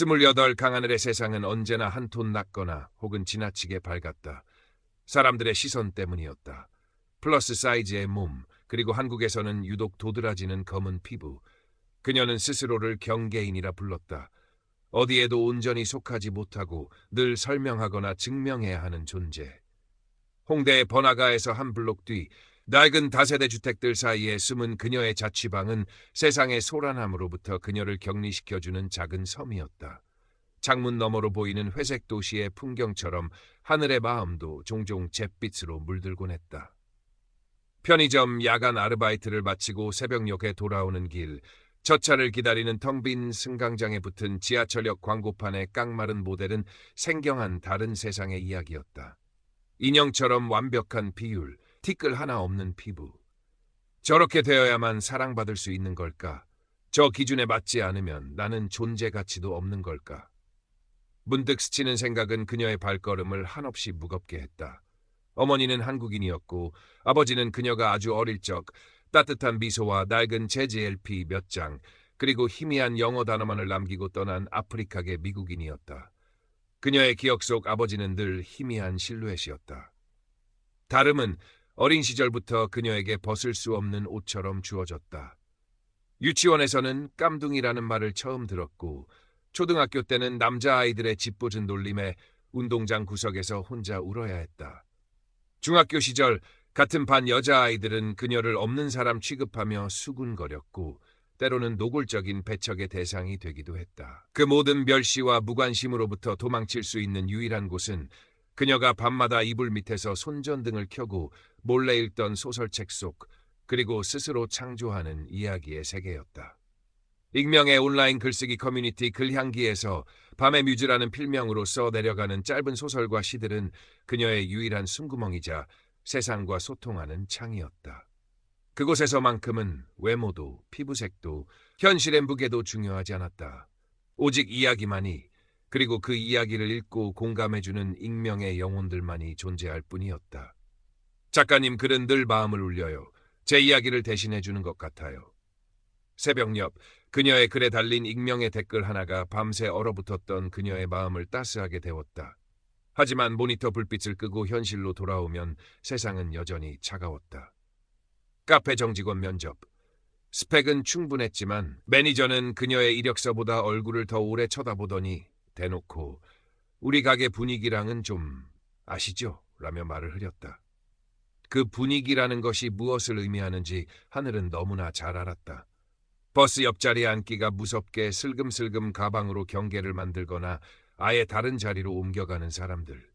28 강하늘의 세상은 언제나 한 톤 낮거나 혹은 지나치게 밝았다. 사람들의 시선 때문이었다. 플러스 사이즈의 몸, 그리고 한국에서는 유독 도드라지는 검은 피부. 그녀는 스스로를 경계인이라 불렀다. 어디에도 온전히 속하지 못하고 늘 설명하거나 증명해야 하는 존재. 홍대의 번화가에서 한 블록 뒤 낡은 다세대 주택들 사이에 숨은 그녀의 자취방은 세상의 소란함으로부터 그녀를 격리시켜주는 작은 섬이었다. 창문 너머로 보이는 회색 도시의 풍경처럼 하늘의 마음도 종종 잿빛으로 물들곤 했다. 편의점 야간 아르바이트를 마치고 새벽녘에 돌아오는 길, 첫 차를 기다리는 텅 빈 승강장에 붙은 지하철역 광고판의 깡마른 모델은 생경한 다른 세상의 이야기였다. 인형처럼 완벽한 비율, 티끌 하나 없는 피부. 저렇게 되어야만 사랑받을 수 있는 걸까? 저 기준에 맞지 않으면 나는 존재 가치도 없는 걸까? 문득 스치는 생각은 그녀의 발걸음을 한없이 무겁게 했다. 어머니는 한국인이었고 아버지는 그녀가 아주 어릴 적 따뜻한 미소와 낡은 재즈 LP 몇 장, 그리고 희미한 영어 단어만을 남기고 떠난 아프리카계 미국인이었다. 그녀의 기억 속 아버지는 늘 희미한 실루엣이었다. 다름은 어린 시절부터 그녀에게 벗을 수 없는 옷처럼 주어졌다. 유치원에서는 깜둥이라는 말을 처음 들었고 초등학교 때는 남자아이들의 짓궂은 놀림에 운동장 구석에서 혼자 울어야 했다. 중학교 시절 같은 반 여자아이들은 그녀를 없는 사람 취급하며 수군거렸고 때로는 노골적인 배척의 대상이 되기도 했다. 그 모든 멸시와 무관심으로부터 도망칠 수 있는 유일한 곳은 그녀가 밤마다 이불 밑에서 손전등을 켜고 몰래 읽던 소설책 속, 그리고 스스로 창조하는 이야기의 세계였다. 익명의 온라인 글쓰기 커뮤니티 글향기에서 밤의 뮤즈라는 필명으로 써내려가는 짧은 소설과 시들은 그녀의 유일한 숨구멍이자 세상과 소통하는 창이었다. 그곳에서만큼은 외모도 피부색도 현실의 무게도 중요하지 않았다. 오직 이야기만이, 그리고 그 이야기를 읽고 공감해주는 익명의 영혼들만이 존재할 뿐이었다. 작가님 글은 늘 마음을 울려요. 제 이야기를 대신해주는 것 같아요. 새벽녘 그녀의 글에 달린 익명의 댓글 하나가 밤새 얼어붙었던 그녀의 마음을 따스하게 데웠다. 하지만 모니터 불빛을 끄고 현실로 돌아오면 세상은 여전히 차가웠다. 카페 정직원 면접. 스펙은 충분했지만 매니저는 그녀의 이력서보다 얼굴을 더 오래 쳐다보더니 대놓고 우리 가게 분위기랑은 좀 아시죠? 라며 말을 흐렸다. 그 분위기라는 것이 무엇을 의미하는지 하늘은 너무나 잘 알았다. 버스 옆자리에 앉기가 무섭게 슬금슬금 가방으로 경계를 만들거나 아예 다른 자리로 옮겨가는 사람들.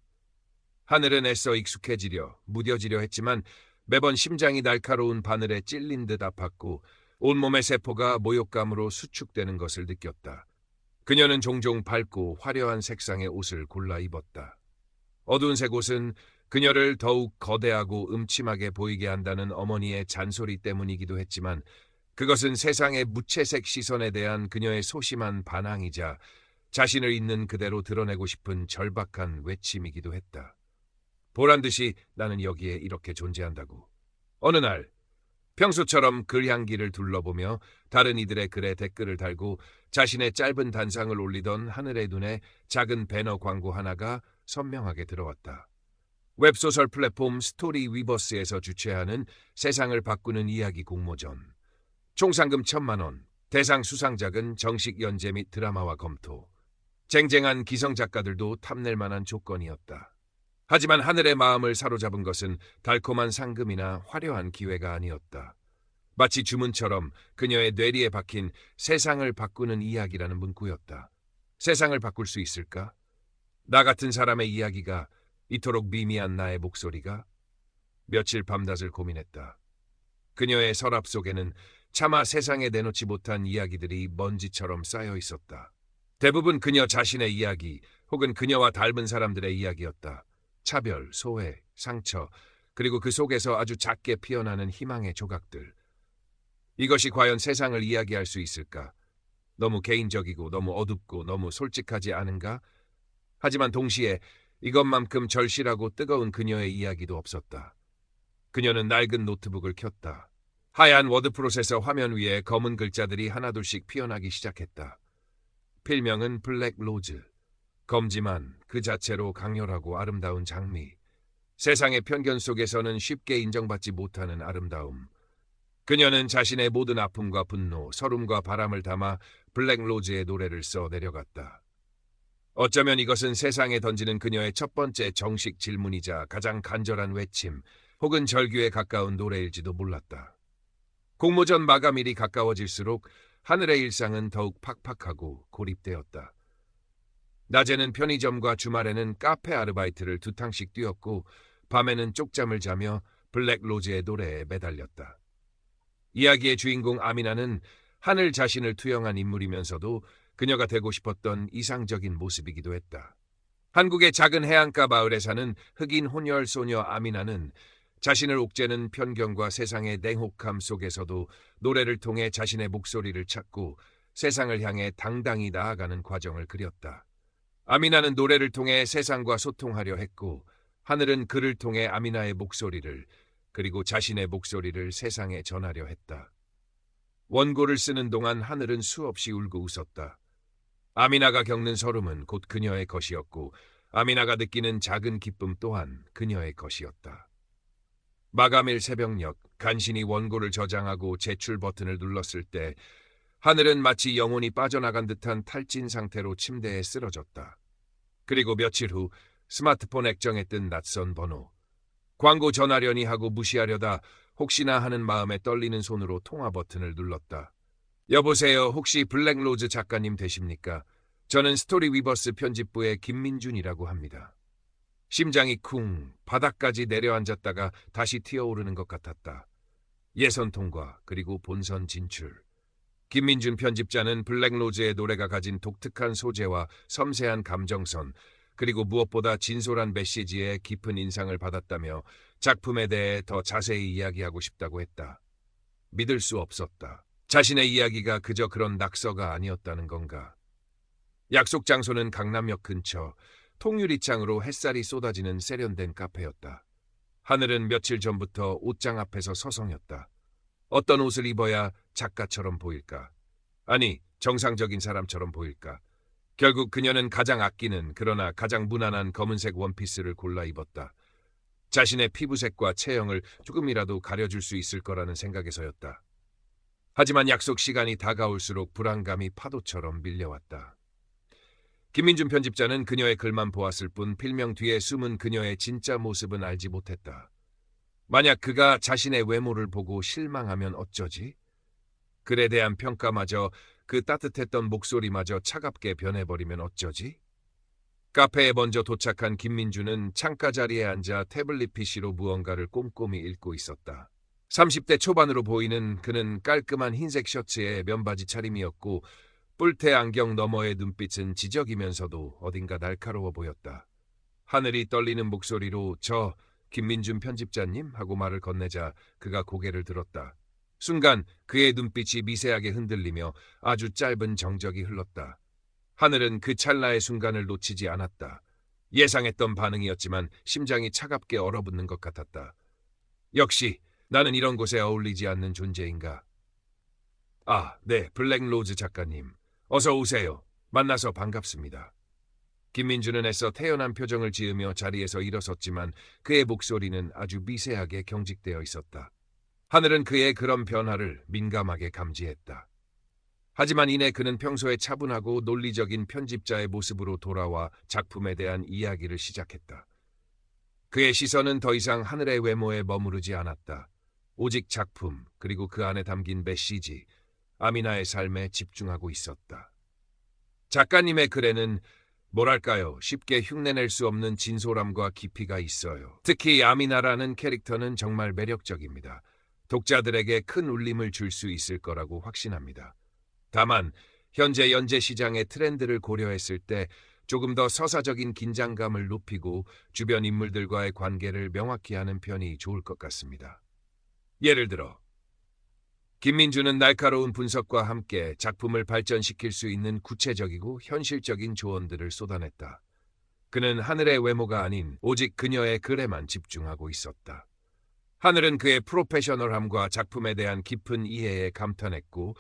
하늘은 애써 익숙해지려, 무뎌지려 했지만 매번 심장이 날카로운 바늘에 찔린 듯 아팠고 온몸의 세포가 모욕감으로 수축되는 것을 느꼈다. 그녀는 종종 밝고 화려한 색상의 옷을 골라 입었다. 어두운 색 옷은 그녀를 더욱 거대하고 음침하게 보이게 한다는 어머니의 잔소리 때문이기도 했지만 그것은 세상의 무채색 시선에 대한 그녀의 소심한 반항이자 자신을 있는 그대로 드러내고 싶은 절박한 외침이기도 했다. 보란듯이 나는 여기에 이렇게 존재한다고. 어느 날 평소처럼 글향기를 둘러보며 다른 이들의 글에 댓글을 달고 자신의 짧은 단상을 올리던 하늘의 눈에 작은 배너 광고 하나가 선명하게 들어왔다. 웹소설 플랫폼 스토리 위버스에서 주최하는 세상을 바꾸는 이야기 공모전. 총 상금 1,000만 원, 대상 수상작은 정식 연재 및 드라마화 검토. 쟁쟁한 기성 작가들도 탐낼 만한 조건이었다. 하지만 하늘의 마음을 사로잡은 것은 달콤한 상금이나 화려한 기회가 아니었다. 마치 주문처럼 그녀의 뇌리에 박힌 세상을 바꾸는 이야기라는 문구였다. 세상을 바꿀 수 있을까? 나 같은 사람의 이야기가, 이토록 미미한 나의 목소리가? 며칠 밤낮을 고민했다. 그녀의 서랍 속에는 차마 세상에 내놓지 못한 이야기들이 먼지처럼 쌓여 있었다. 대부분 그녀 자신의 이야기 혹은 그녀와 닮은 사람들의 이야기였다. 차별, 소외, 상처, 그리고 그 속에서 아주 작게 피어나는 희망의 조각들. 이것이 과연 세상을 이야기할 수 있을까? 너무 개인적이고 너무 어둡고 너무 솔직하지 않은가? 하지만 동시에 이것만큼 절실하고 뜨거운 그녀의 이야기도 없었다. 그녀는 낡은 노트북을 켰다. 하얀 워드 프로세서 화면 위에 검은 글자들이 하나둘씩 피어나기 시작했다. 필명은 블랙 로즈. 검지만 그 자체로 강렬하고 아름다운 장미. 세상의 편견 속에서는 쉽게 인정받지 못하는 아름다움. 그녀는 자신의 모든 아픔과 분노, 서름과 바람을 담아 블랙 로즈의 노래를 써 내려갔다. 어쩌면 이것은 세상에 던지는 그녀의 첫 번째 정식 질문이자 가장 간절한 외침, 혹은 절규에 가까운 노래일지도 몰랐다. 공모전 마감일이 가까워질수록 하늘의 일상은 더욱 팍팍하고 고립되었다. 낮에는 편의점과 주말에는 카페 아르바이트를 2탕씩 뛰었고 밤에는 쪽잠을 자며 블랙 로즈의 노래에 매달렸다. 이야기의 주인공 아미나는 하늘 자신을 투영한 인물이면서도 그녀가 되고 싶었던 이상적인 모습이기도 했다. 한국의 작은 해안가 마을에 사는 흑인 혼혈 소녀 아미나는 자신을 옥죄는 편견과 세상의 냉혹함 속에서도 노래를 통해 자신의 목소리를 찾고 세상을 향해 당당히 나아가는 과정을 그렸다. 아미나는 노래를 통해 세상과 소통하려 했고 하늘은 그를 통해 아미나의 목소리를 그리고 자신의 목소리를 세상에 전하려 했다. 원고를 쓰는 동안 하늘은 수없이 울고 웃었다. 아미나가 겪는 서름은 곧 그녀의 것이었고 아미나가 느끼는 작은 기쁨 또한 그녀의 것이었다. 마감일 새벽녘 간신히 원고를 저장하고 제출 버튼을 눌렀을 때 하늘은 마치 영혼이 빠져나간 듯한 탈진 상태로 침대에 쓰러졌다. 그리고 며칠 후 스마트폰 액정에 뜬 낯선 번호. 광고 전화려니 하고 무시하려다 혹시나 하는 마음에 떨리는 손으로 통화 버튼을 눌렀다. 여보세요, 혹시 블랙로즈 작가님 되십니까? 저는 스토리 위버스 편집부의 김민준이라고 합니다. 심장이 쿵 바닥까지 내려앉았다가 다시 튀어오르는 것 같았다. 예선 통과 그리고 본선 진출. 김민준 편집자는 블랙로즈의 노래가 가진 독특한 소재와 섬세한 감정선 그리고 무엇보다 진솔한 메시지에 깊은 인상을 받았다며 작품에 대해 더 자세히 이야기하고 싶다고 했다. 믿을 수 없었다. 자신의 이야기가 그저 그런 낙서가 아니었다는 건가. 약속 장소는 강남역 근처 통유리창으로 햇살이 쏟아지는 세련된 카페였다. 하늘은 며칠 전부터 옷장 앞에서 서성였다. 어떤 옷을 입어야 작가처럼 보일까? 아니, 정상적인 사람처럼 보일까? 결국 그녀는 가장 아끼는 그러나 가장 무난한 검은색 원피스를 골라 입었다. 자신의 피부색과 체형을 조금이라도 가려줄 수 있을 거라는 생각에서였다. 하지만 약속 시간이 다가올수록 불안감이 파도처럼 밀려왔다. 김민준 편집자는 그녀의 글만 보았을 뿐 필명 뒤에 숨은 그녀의 진짜 모습은 알지 못했다. 만약 그가 자신의 외모를 보고 실망하면 어쩌지? 글에 대한 평가마저 그 따뜻했던 목소리마저 차갑게 변해버리면 어쩌지? 카페에 먼저 도착한 김민준은 창가 자리에 앉아 태블릿 PC로 무언가를 꼼꼼히 읽고 있었다. 30대 초반으로 보이는 그는 깔끔한 흰색 셔츠에 면바지 차림이었고 뿔테 안경 너머의 눈빛은 지적이면서도 어딘가 날카로워 보였다. 하늘이 떨리는 목소리로 저 김민준 편집자님 하고 말을 건네자 그가 고개를 들었다. 순간 그의 눈빛이 미세하게 흔들리며 아주 짧은 정적이 흘렀다. 하늘은 그 찰나의 순간을 놓치지 않았다. 예상했던 반응이었지만 심장이 차갑게 얼어붙는 것 같았다. 역시 나는 이런 곳에 어울리지 않는 존재인가. 아, 네, 블랙로즈 작가님. 어서 오세요. 만나서 반갑습니다. 김민준은 애써 태연한 표정을 지으며 자리에서 일어섰지만 그의 목소리는 아주 미세하게 경직되어 있었다. 하늘은 그의 그런 변화를 민감하게 감지했다. 하지만 이내 그는 평소에 차분하고 논리적인 편집자의 모습으로 돌아와 작품에 대한 이야기를 시작했다. 그의 시선은 더 이상 하늘의 외모에 머무르지 않았다. 오직 작품 그리고 그 안에 담긴 메시지, 아미나의 삶에 집중하고 있었다. 작가님의 글에는 뭐랄까요, 쉽게 흉내낼 수 없는 진솔함과 깊이가 있어요. 특히 아미나라는 캐릭터는 정말 매력적입니다. 독자들에게 큰 울림을 줄 수 있을 거라고 확신합니다. 다만 현재 연재 시장의 트렌드를 고려했을 때 조금 더 서사적인 긴장감을 높이고 주변 인물들과의 관계를 명확히 하는 편이 좋을 것 같습니다. 예를 들어 김민준은 날카로운 분석과 함께 작품을 발전시킬 수 있는 구체적이고 현실적인 조언들을 쏟아냈다. 그는 하늘의 외모가 아닌 오직 그녀의 글에만 집중하고 있었다. 하늘은 그의 프로페셔널함과 작품에 대한 깊은 이해에 감탄했고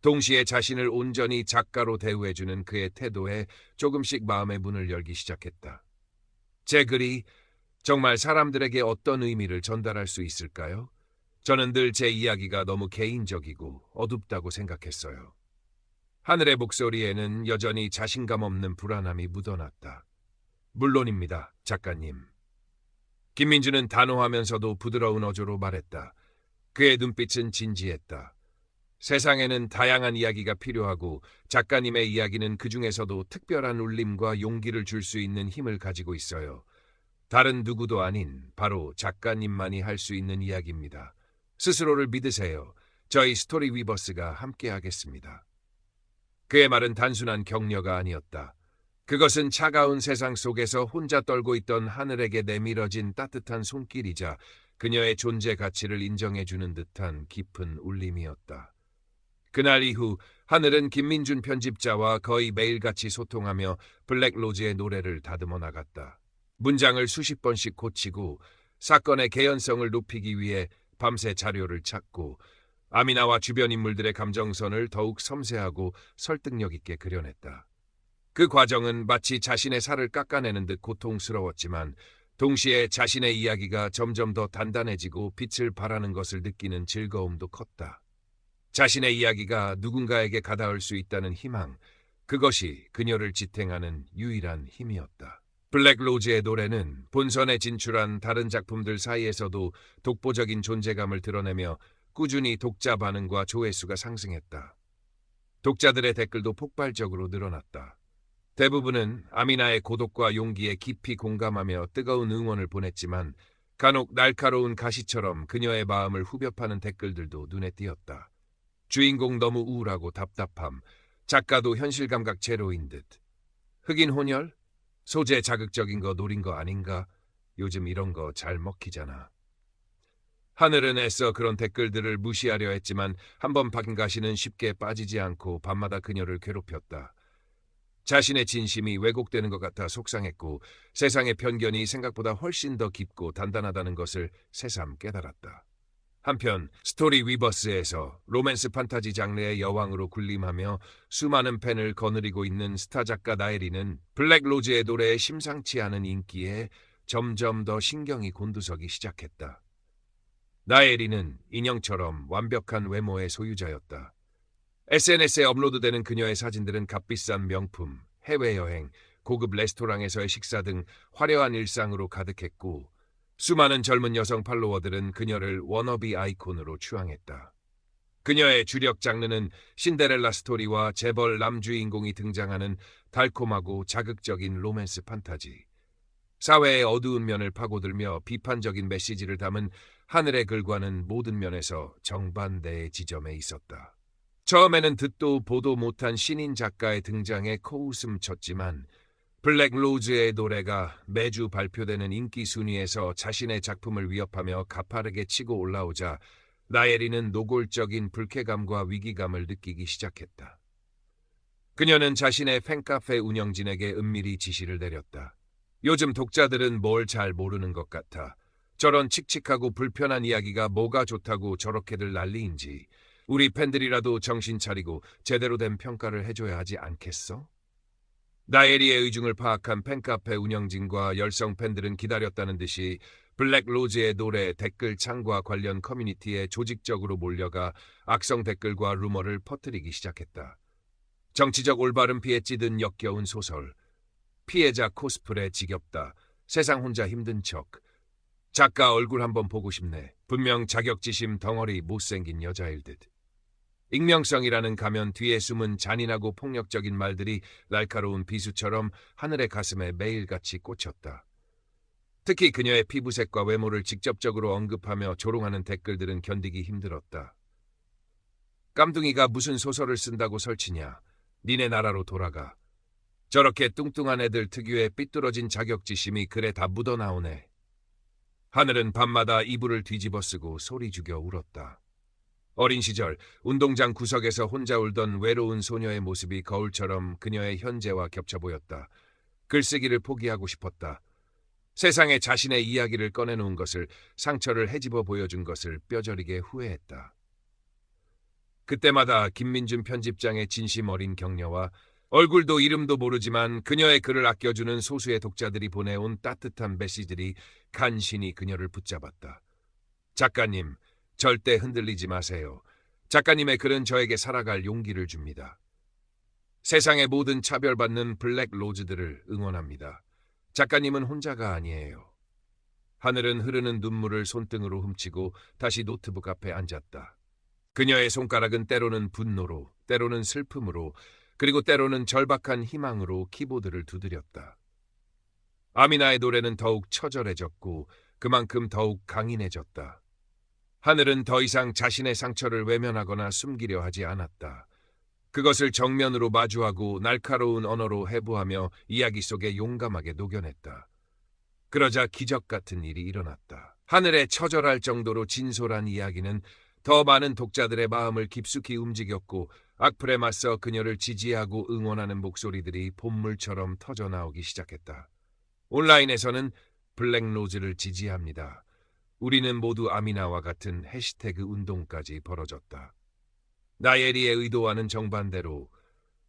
동시에 자신을 온전히 작가로 대우해주는 그의 태도에 조금씩 마음의 문을 열기 시작했다. 제 글이 정말 사람들에게 어떤 의미를 전달할 수 있을까요? 저는 늘 제 이야기가 너무 개인적이고 어둡다고 생각했어요. 하늘의 목소리에는 여전히 자신감 없는 불안함이 묻어났다. 물론입니다, 작가님. 김민주는 단호하면서도 부드러운 어조로 말했다. 그의 눈빛은 진지했다. 세상에는 다양한 이야기가 필요하고 작가님의 이야기는 그 중에서도 특별한 울림과 용기를 줄 수 있는 힘을 가지고 있어요. 다른 누구도 아닌 바로 작가님만이 할 수 있는 이야기입니다. 스스로를 믿으세요. 저희 스토리 위버스가 함께하겠습니다. 그의 말은 단순한 격려가 아니었다. 그것은 차가운 세상 속에서 혼자 떨고 있던 하늘에게 내밀어진 따뜻한 손길이자 그녀의 존재 가치를 인정해주는 듯한 깊은 울림이었다. 그날 이후 하늘은 김민준 편집자와 거의 매일같이 소통하며 블랙로즈의 노래를 다듬어 나갔다. 문장을 수십 번씩 고치고 사건의 개연성을 높이기 위해 밤새 자료를 찾고 아미나와 주변 인물들의 감정선을 더욱 섬세하고 설득력 있게 그려냈다. 그 과정은 마치 자신의 살을 깎아내는 듯 고통스러웠지만 동시에 자신의 이야기가 점점 더 단단해지고 빛을 발하는 것을 느끼는 즐거움도 컸다. 자신의 이야기가 누군가에게 가닿을 수 있다는 희망, 그것이 그녀를 지탱하는 유일한 힘이었다. 블랙로즈의 노래는 본선에 진출한 다른 작품들 사이에서도 독보적인 존재감을 드러내며 꾸준히 독자 반응과 조회수가 상승했다. 독자들의 댓글도 폭발적으로 늘어났다. 대부분은 아미나의 고독과 용기에 깊이 공감하며 뜨거운 응원을 보냈지만 간혹 날카로운 가시처럼 그녀의 마음을 후벼 파는 댓글들도 눈에 띄었다. 주인공 너무 우울하고 답답함, 작가도 현실감각 제로인 듯. 흑인 혼혈? 소재 자극적인 거 노린 거 아닌가? 요즘 이런 거 잘 먹히잖아. 하늘은 애써 그런 댓글들을 무시하려 했지만 한번 박힌 가시는 쉽게 빠지지 않고 밤마다 그녀를 괴롭혔다. 자신의 진심이 왜곡되는 것 같아 속상했고 세상의 편견이 생각보다 훨씬 더 깊고 단단하다는 것을 새삼 깨달았다. 한편 스토리 위버스에서 로맨스 판타지 장르의 여왕으로 군림하며 수많은 팬을 거느리고 있는 스타 작가 나혜리는 블랙로즈의 노래에 심상치 않은 인기에 점점 더 신경이 곤두서기 시작했다. 나혜리는 인형처럼 완벽한 외모의 소유자였다. SNS에 업로드되는 그녀의 사진들은 값비싼 명품, 해외여행, 고급 레스토랑에서의 식사 등 화려한 일상으로 가득했고 수많은 젊은 여성 팔로워들은 그녀를 워너비 아이콘으로 추앙했다. 그녀의 주력 장르는 신데렐라 스토리와 재벌 남주인공이 등장하는 달콤하고 자극적인 로맨스 판타지. 사회의 어두운 면을 파고들며 비판적인 메시지를 담은 하늘의 글과는 모든 면에서 정반대의 지점에 있었다. 처음에는 듣도 보도 못한 신인 작가의 등장에 코웃음 쳤지만 블랙로즈의 노래가 매주 발표되는 인기 순위에서 자신의 작품을 위협하며 가파르게 치고 올라오자 나혜리는 노골적인 불쾌감과 위기감을 느끼기 시작했다. 그녀는 자신의 팬카페 운영진에게 은밀히 지시를 내렸다. 요즘 독자들은 뭘 잘 모르는 것 같아. 저런 칙칙하고 불편한 이야기가 뭐가 좋다고 저렇게들 난리인지 우리 팬들이라도 정신 차리고 제대로 된 평가를 해줘야 하지 않겠어? 나혜리의 의중을 파악한 팬카페 운영진과 열성 팬들은 기다렸다는 듯이 블랙로즈의 노래 댓글 창과 관련 커뮤니티에 조직적으로 몰려가 악성 댓글과 루머를 퍼뜨리기 시작했다. 정치적 올바름 피해 찌든 역겨운 소설, 피해자 코스프레 지겹다, 세상 혼자 힘든 척, 작가 얼굴 한번 보고 싶네, 분명 자격지심 덩어리 못생긴 여자일 듯. 익명성이라는 가면 뒤에 숨은 잔인하고 폭력적인 말들이 날카로운 비수처럼 하늘의 가슴에 매일같이 꽂혔다. 특히 그녀의 피부색과 외모를 직접적으로 언급하며 조롱하는 댓글들은 견디기 힘들었다. 깜둥이가 무슨 소설을 쓴다고 설치냐. 니네 나라로 돌아가. 저렇게 뚱뚱한 애들 특유의 삐뚤어진 자격지심이 글에 다 묻어나오네. 하늘은 밤마다 이불을 뒤집어 쓰고 소리 죽여 울었다. 어린 시절 운동장 구석에서 혼자 울던 외로운 소녀의 모습이 거울처럼 그녀의 현재와 겹쳐 보였다. 글쓰기를 포기하고 싶었다. 세상에 자신의 이야기를 꺼내놓은 것을, 상처를 헤집어 보여준 것을 뼈저리게 후회했다. 그때마다 김민준 편집장의 진심 어린 격려와 얼굴도 이름도 모르지만 그녀의 글을 아껴주는 소수의 독자들이 보내온 따뜻한 메시지들이 간신히 그녀를 붙잡았다. 작가님, 절대 흔들리지 마세요. 작가님의 글은 저에게 살아갈 용기를 줍니다. 세상의 모든 차별받는 블랙 로즈들을 응원합니다. 작가님은 혼자가 아니에요. 하늘은 흐르는 눈물을 손등으로 훔치고 다시 노트북 앞에 앉았다. 그녀의 손가락은 때로는 분노로, 때로는 슬픔으로, 그리고 때로는 절박한 희망으로 키보드를 두드렸다. 아미나의 노래는 더욱 처절해졌고 그만큼 더욱 강인해졌다. 하늘은 더 이상 자신의 상처를 외면하거나 숨기려 하지 않았다. 그것을 정면으로 마주하고 날카로운 언어로 해부하며 이야기 속에 용감하게 녹여냈다. 그러자 기적 같은 일이 일어났다. 하늘에 처절할 정도로 진솔한 이야기는 더 많은 독자들의 마음을 깊숙이 움직였고 악플에 맞서 그녀를 지지하고 응원하는 목소리들이 봇물처럼 터져나오기 시작했다. 온라인에서는 블랙로즈를 지지합니다. 우리는 모두 아미나와 같은 해시태그 운동까지 벌어졌다. 나예리의 의도와는 정반대로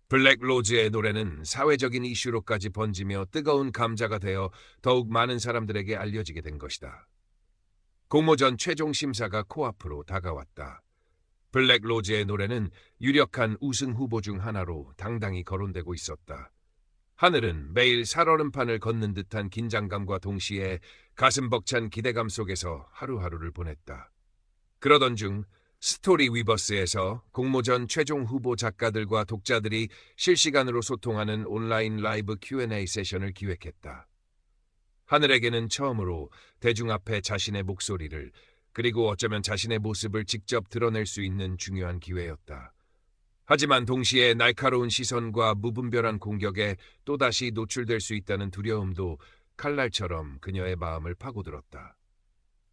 블랙로즈의 노래는 사회적인 이슈로까지 번지며 뜨거운 감자가 되어 더욱 많은 사람들에게 알려지게 된 것이다. 공모전 최종 심사가 코앞으로 다가왔다. 블랙로즈의 노래는 유력한 우승 후보 중 하나로 당당히 거론되고 있었다. 하늘은 매일 살얼음판을 걷는 듯한 긴장감과 동시에 가슴 벅찬 기대감 속에서 하루하루를 보냈다. 그러던 중 스토리 위버스에서 공모전 최종 후보 작가들과 독자들이 실시간으로 소통하는 온라인 라이브 Q&A 세션을 기획했다. 하늘에게는 처음으로 대중 앞에 자신의 목소리를 그리고 어쩌면 자신의 모습을 직접 드러낼 수 있는 중요한 기회였다. 하지만 동시에 날카로운 시선과 무분별한 공격에 또다시 노출될 수 있다는 두려움도 칼날처럼 그녀의 마음을 파고들었다.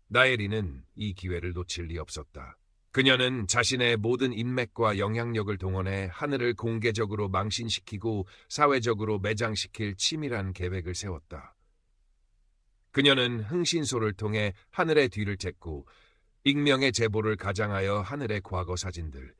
나예리는 이 기회를 놓칠 리 없었다. 그녀는 자신의 모든 인맥과 영향력을 동원해 하늘을 공개적으로 망신시키고 사회적으로 매장시킬 치밀한 계획을 세웠다. 그녀는 흥신소를 통해 하늘의 뒤를 챘고 익명의 제보를 가장하여 하늘의 과거 사진들,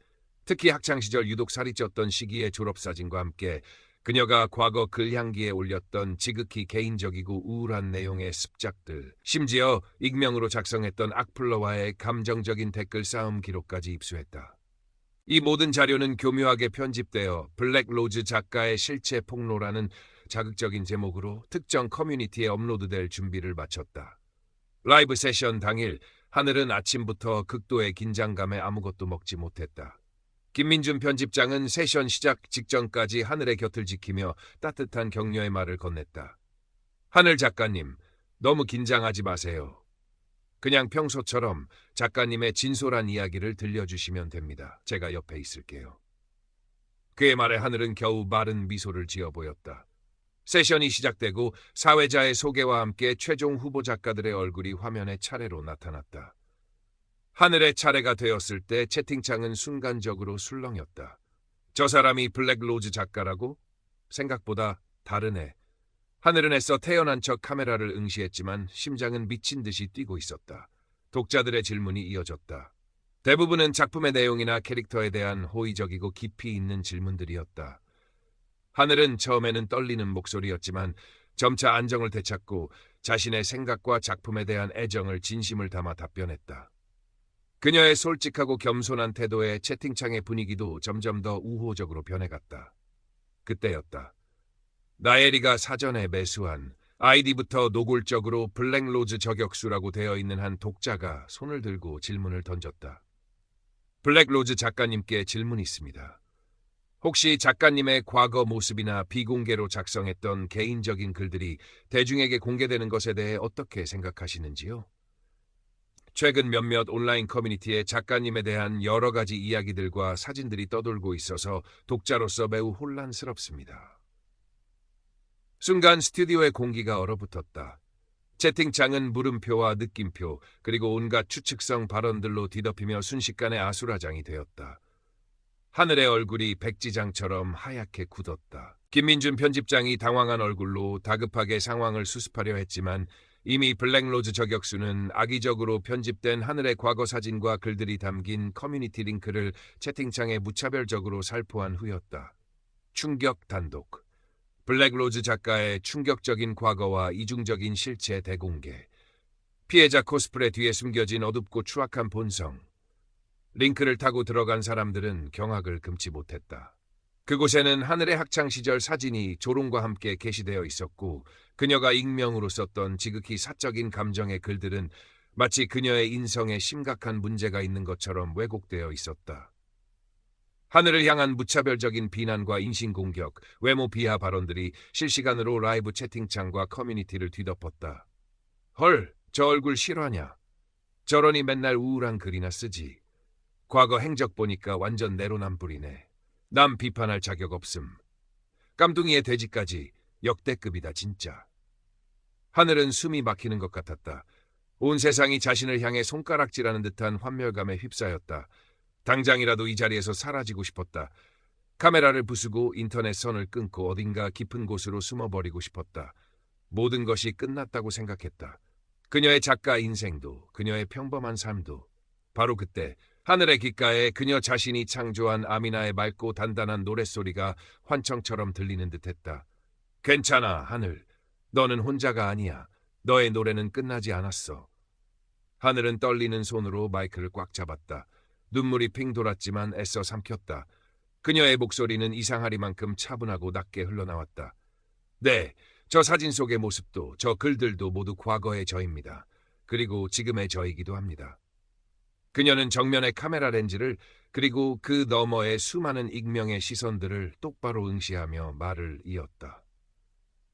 특히 학창시절 유독 살이 쪘던 시기의 졸업사진과 함께 그녀가 과거 글향기에 올렸던 지극히 개인적이고 우울한 내용의 습작들, 심지어 익명으로 작성했던 악플러와의 감정적인 댓글 싸움 기록까지 입수했다. 이 모든 자료는 교묘하게 편집되어 블랙로즈 작가의 실체 폭로라는 자극적인 제목으로 특정 커뮤니티에 업로드될 준비를 마쳤다. 라이브 세션 당일 하늘은 아침부터 극도의 긴장감에 아무것도 먹지 못했다. 김민준 편집장은 세션 시작 직전까지 하늘의 곁을 지키며 따뜻한 격려의 말을 건넸다. 하늘 작가님, 너무 긴장하지 마세요. 그냥 평소처럼 작가님의 진솔한 이야기를 들려주시면 됩니다. 제가 옆에 있을게요. 그의 말에 하늘은 겨우 마른 미소를 지어 보였다. 세션이 시작되고 사회자의 소개와 함께 최종 후보 작가들의 얼굴이 화면에 차례로 나타났다. 하늘의 차례가 되었을 때 채팅창은 순간적으로 술렁였다. 저 사람이 블랙로즈 작가라고? 생각보다 다르네. 하늘은 애써 태연한 척 카메라를 응시했지만 심장은 미친 듯이 뛰고 있었다. 독자들의 질문이 이어졌다. 대부분은 작품의 내용이나 캐릭터에 대한 호의적이고 깊이 있는 질문들이었다. 하늘은 처음에는 떨리는 목소리였지만 점차 안정을 되찾고 자신의 생각과 작품에 대한 애정을 진심을 담아 답변했다. 그녀의 솔직하고 겸손한 태도에 채팅창의 분위기도 점점 더 우호적으로 변해갔다. 그때였다. 나예리가 사전에 매수한 아이디부터 노골적으로 블랙로즈 저격수라고 되어 있는 한 독자가 손을 들고 질문을 던졌다. 블랙로즈 작가님께 질문이 있습니다. 혹시 작가님의 과거 모습이나 비공개로 작성했던 개인적인 글들이 대중에게 공개되는 것에 대해 어떻게 생각하시는지요? 최근 몇몇 온라인 커뮤니티에 작가님에 대한 여러 가지 이야기들과 사진들이 떠돌고 있어서 독자로서 매우 혼란스럽습니다. 순간 스튜디오의 공기가 얼어붙었다. 채팅창은 물음표와 느낌표 그리고 온갖 추측성 발언들로 뒤덮이며 순식간에 아수라장이 되었다. 하늘의 얼굴이 백지장처럼 하얗게 굳었다. 김민준 편집장이 당황한 얼굴로 다급하게 상황을 수습하려 했지만 이미 블랙로즈 저격수는 악의적으로 편집된 하늘의 과거 사진과 글들이 담긴 커뮤니티 링크를 채팅창에 무차별적으로 살포한 후였다. 충격 단독. 블랙로즈 작가의 충격적인 과거와 이중적인 실체 대공개. 피해자 코스프레 뒤에 숨겨진 어둡고 추악한 본성. 링크를 타고 들어간 사람들은 경악을 금치 못했다. 그곳에는 하늘의 학창시절 사진이 조롱과 함께 게시되어 있었고 그녀가 익명으로 썼던 지극히 사적인 감정의 글들은 마치 그녀의 인성에 심각한 문제가 있는 것처럼 왜곡되어 있었다. 하늘을 향한 무차별적인 비난과 인신공격, 외모 비하 발언들이 실시간으로 라이브 채팅창과 커뮤니티를 뒤덮었다. 헐, 저 얼굴 실화냐? 저러니 맨날 우울한 글이나 쓰지. 과거 행적 보니까 완전 내로남불이네. 남 비판할 자격 없음. 깜둥이의 돼지까지 역대급이다 진짜. 하늘은 숨이 막히는 것 같았다. 온 세상이 자신을 향해 손가락질하는 듯한 환멸감에 휩싸였다. 당장이라도 이 자리에서 사라지고 싶었다. 카메라를 부수고 인터넷 선을 끊고 어딘가 깊은 곳으로 숨어버리고 싶었다. 모든 것이 끝났다고 생각했다. 그녀의 작가 인생도, 그녀의 평범한 삶도. 바로 그때 하늘의 귓가에 그녀 자신이 창조한 아미나의 맑고 단단한 노랫소리가 환청처럼 들리는 듯했다. 괜찮아, 하늘. 너는 혼자가 아니야. 너의 노래는 끝나지 않았어. 하늘은 떨리는 손으로 마이크를 꽉 잡았다. 눈물이 핑 돌았지만 애써 삼켰다. 그녀의 목소리는 이상하리만큼 차분하고 낮게 흘러나왔다. 네, 저 사진 속의 모습도 저 글들도 모두 과거의 저입니다. 그리고 지금의 저이기도 합니다. 그녀는 정면의 카메라 렌즈를 그리고 그 너머의 수많은 익명의 시선들을 똑바로 응시하며 말을 이었다.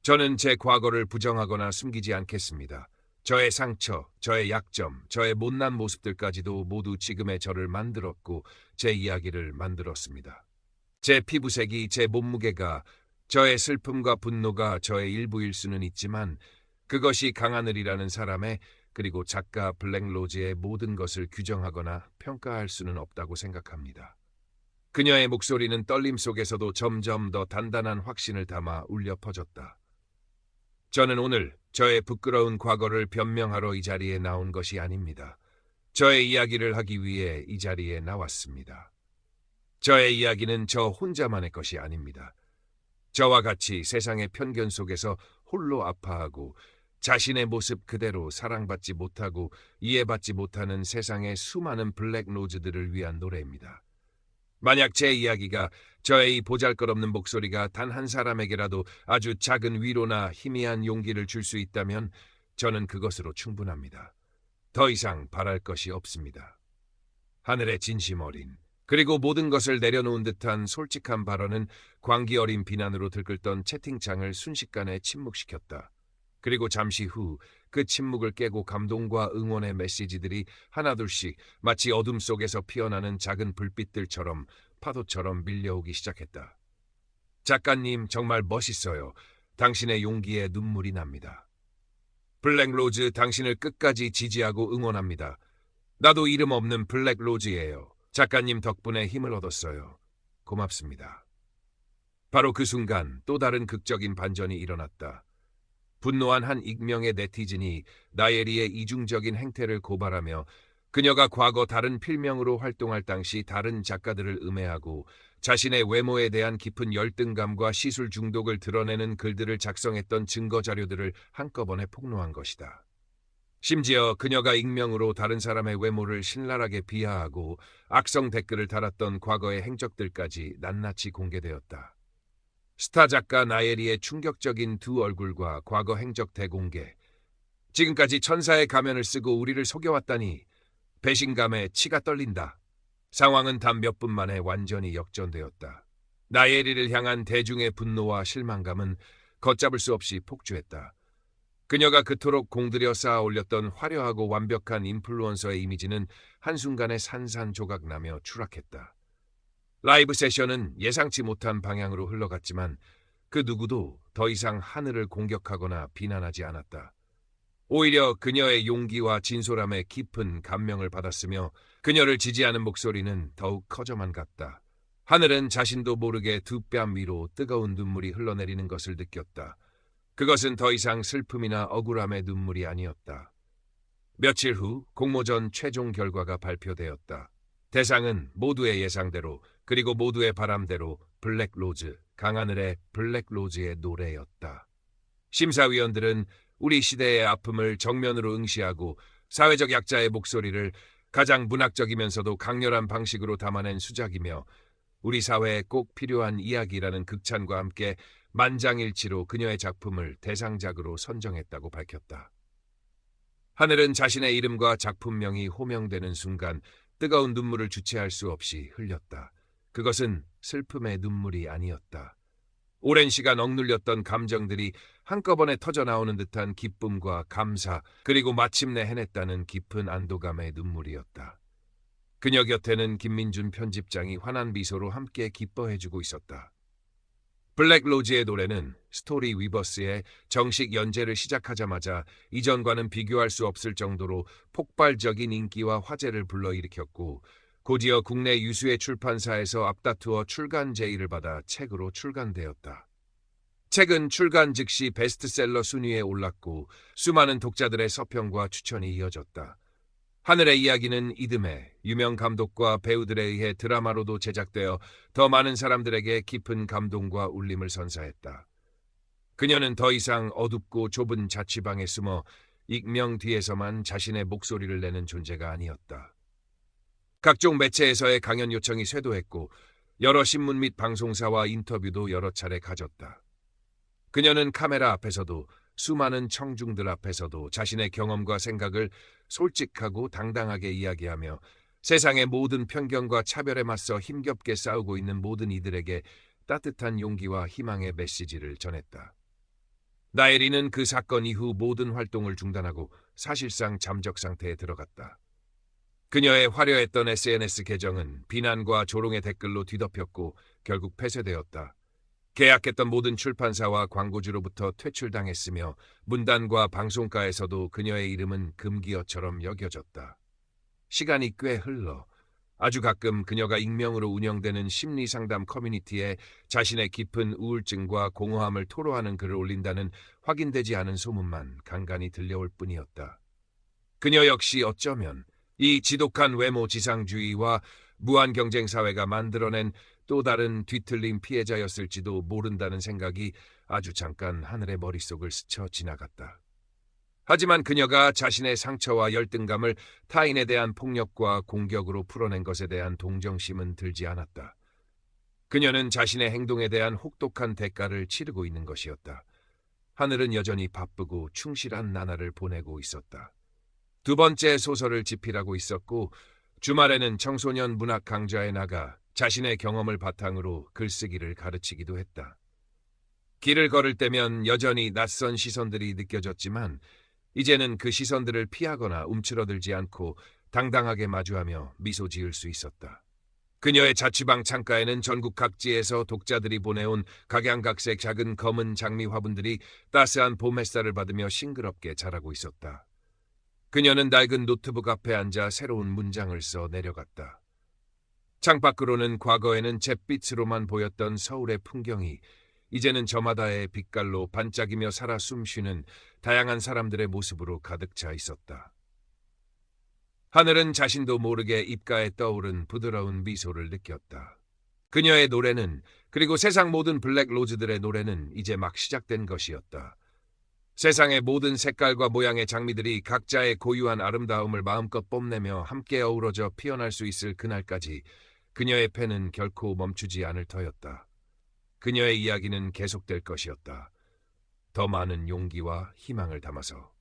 저는 제 과거를 부정하거나 숨기지 않겠습니다. 저의 상처, 저의 약점, 저의 못난 모습들까지도 모두 지금의 저를 만들었고 제 이야기를 만들었습니다. 제 피부색이, 제 몸무게가, 저의 슬픔과 분노가 저의 일부일 수는 있지만 그것이 강하늘이라는 사람의 그리고 작가 블랙로즈의 모든 것을 규정하거나 평가할 수는 없다고 생각합니다. 그녀의 목소리는 떨림 속에서도 점점 더 단단한 확신을 담아 울려 퍼졌다. 저는 오늘 저의 부끄러운 과거를 변명하러 이 자리에 나온 것이 아닙니다. 저의 이야기를 하기 위해 이 자리에 나왔습니다. 저의 이야기는 저 혼자만의 것이 아닙니다. 저와 같이 세상의 편견 속에서 홀로 아파하고 자신의 모습 그대로 사랑받지 못하고 이해받지 못하는 세상의 수많은 블랙로즈들을 위한 노래입니다. 만약 제 이야기가, 저의 이 보잘것없는 목소리가 단 한 사람에게라도 아주 작은 위로나 희미한 용기를 줄 수 있다면 저는 그것으로 충분합니다. 더 이상 바랄 것이 없습니다. 하늘의 진심 어린, 그리고 모든 것을 내려놓은 듯한 솔직한 발언은 광기 어린 비난으로 들끓던 채팅창을 순식간에 침묵시켰다. 그리고 잠시 후 그 침묵을 깨고 감동과 응원의 메시지들이 하나둘씩 마치 어둠 속에서 피어나는 작은 불빛들처럼 파도처럼 밀려오기 시작했다. 작가님 정말 멋있어요. 당신의 용기에 눈물이 납니다. 블랙로즈 당신을 끝까지 지지하고 응원합니다. 나도 이름 없는 블랙로즈예요. 작가님 덕분에 힘을 얻었어요. 고맙습니다. 바로 그 순간 또 다른 극적인 반전이 일어났다. 분노한 한 익명의 네티즌이 나예리의 이중적인 행태를 고발하며 그녀가 과거 다른 필명으로 활동할 당시 다른 작가들을 음해하고 자신의 외모에 대한 깊은 열등감과 시술 중독을 드러내는 글들을 작성했던 증거 자료들을 한꺼번에 폭로한 것이다. 심지어 그녀가 익명으로 다른 사람의 외모를 신랄하게 비하하고 악성 댓글을 달았던 과거의 행적들까지 낱낱이 공개되었다. 스타 작가 나예리의 충격적인 두 얼굴과 과거 행적 대공개. 지금까지 천사의 가면을 쓰고 우리를 속여왔다니 배신감에 치가 떨린다. 상황은 단 몇 분 만에 완전히 역전되었다. 나예리를 향한 대중의 분노와 실망감은 걷잡을 수 없이 폭주했다. 그녀가 그토록 공들여 쌓아 올렸던 화려하고 완벽한 인플루언서의 이미지는 한순간에 산산조각나며 추락했다. 라이브 세션은 예상치 못한 방향으로 흘러갔지만 그 누구도 더 이상 하늘을 공격하거나 비난하지 않았다. 오히려 그녀의 용기와 진솔함에 깊은 감명을 받았으며 그녀를 지지하는 목소리는 더욱 커져만 갔다. 하늘은 자신도 모르게 두 뺨 위로 뜨거운 눈물이 흘러내리는 것을 느꼈다. 그것은 더 이상 슬픔이나 억울함의 눈물이 아니었다. 며칠 후 공모전 최종 결과가 발표되었다. 대상은 모두의 예상대로 그리고 모두의 바람대로 블랙로즈, 강하늘의 블랙로즈의 노래였다. 심사위원들은 우리 시대의 아픔을 정면으로 응시하고 사회적 약자의 목소리를 가장 문학적이면서도 강렬한 방식으로 담아낸 수작이며 우리 사회에 꼭 필요한 이야기라는 극찬과 함께 만장일치로 그녀의 작품을 대상작으로 선정했다고 밝혔다. 하늘은 자신의 이름과 작품명이 호명되는 순간 뜨거운 눈물을 주체할 수 없이 흘렸다. 그것은 슬픔의 눈물이 아니었다. 오랜 시간 억눌렸던 감정들이 한꺼번에 터져나오는 듯한 기쁨과 감사, 그리고 마침내 해냈다는 깊은 안도감의 눈물이었다. 그녀 곁에는 김민준 편집장이 환한 미소로 함께 기뻐해주고 있었다. 블랙로즈의 노래는 스토리 위버스의 정식 연재를 시작하자마자 이전과는 비교할 수 없을 정도로 폭발적인 인기와 화제를 불러일으켰고 곧이어 국내 유수의 출판사에서 앞다투어 출간 제의를 받아 책으로 출간되었다. 책은 출간 즉시 베스트셀러 순위에 올랐고 수많은 독자들의 서평과 추천이 이어졌다. 하늘의 이야기는 이듬해 유명 감독과 배우들에 의해 드라마로도 제작되어 더 많은 사람들에게 깊은 감동과 울림을 선사했다. 그녀는 더 이상 어둡고 좁은 자취방에 숨어 익명 뒤에서만 자신의 목소리를 내는 존재가 아니었다. 각종 매체에서의 강연 요청이 쇄도했고 여러 신문 및 방송사와 인터뷰도 여러 차례 가졌다. 그녀는 카메라 앞에서도 수많은 청중들 앞에서도 자신의 경험과 생각을 솔직하고 당당하게 이야기하며 세상의 모든 편견과 차별에 맞서 힘겹게 싸우고 있는 모든 이들에게 따뜻한 용기와 희망의 메시지를 전했다. 나엘이는 그 사건 이후 모든 활동을 중단하고 사실상 잠적 상태에 들어갔다. 그녀의 화려했던 SNS 계정은 비난과 조롱의 댓글로 뒤덮였고 결국 폐쇄되었다. 계약했던 모든 출판사와 광고주로부터 퇴출당했으며 문단과 방송가에서도 그녀의 이름은 금기어처럼 여겨졌다. 시간이 꽤 흘러 아주 가끔 그녀가 익명으로 운영되는 심리상담 커뮤니티에 자신의 깊은 우울증과 공허함을 토로하는 글을 올린다는 확인되지 않은 소문만 간간히 들려올 뿐이었다. 그녀 역시 어쩌면 이 지독한 외모 지상주의와 무한 경쟁 사회가 만들어낸 또 다른 뒤틀린 피해자였을지도 모른다는 생각이 아주 잠깐 하늘의 머릿속을 스쳐 지나갔다. 하지만 그녀가 자신의 상처와 열등감을 타인에 대한 폭력과 공격으로 풀어낸 것에 대한 동정심은 들지 않았다. 그녀는 자신의 행동에 대한 혹독한 대가를 치르고 있는 것이었다. 하늘은 여전히 바쁘고 충실한 나날을 보내고 있었다. 두 번째 소설을 집필하고 있었고 주말에는 청소년 문학 강좌에 나가 자신의 경험을 바탕으로 글쓰기를 가르치기도 했다. 길을 걸을 때면 여전히 낯선 시선들이 느껴졌지만 이제는 그 시선들을 피하거나 움츠러들지 않고 당당하게 마주하며 미소 지을 수 있었다. 그녀의 자취방 창가에는 전국 각지에서 독자들이 보내온 각양각색 작은 검은 장미 화분들이 따스한 봄 햇살을 받으며 싱그럽게 자라고 있었다. 그녀는 낡은 노트북 앞에 앉아 새로운 문장을 써 내려갔다. 창밖으로는 과거에는 잿빛으로만 보였던 서울의 풍경이 이제는 저마다의 빛깔로 반짝이며 살아 숨쉬는 다양한 사람들의 모습으로 가득 차 있었다. 하늘은 자신도 모르게 입가에 떠오른 부드러운 미소를 느꼈다. 그녀의 노래는, 그리고 세상 모든 블랙로즈들의 노래는 이제 막 시작된 것이었다. 세상의 모든 색깔과 모양의 장미들이 각자의 고유한 아름다움을 마음껏 뽐내며 함께 어우러져 피어날 수 있을 그날까지 그녀의 펜은 결코 멈추지 않을 터였다. 그녀의 이야기는 계속될 것이었다. 더 많은 용기와 희망을 담아서.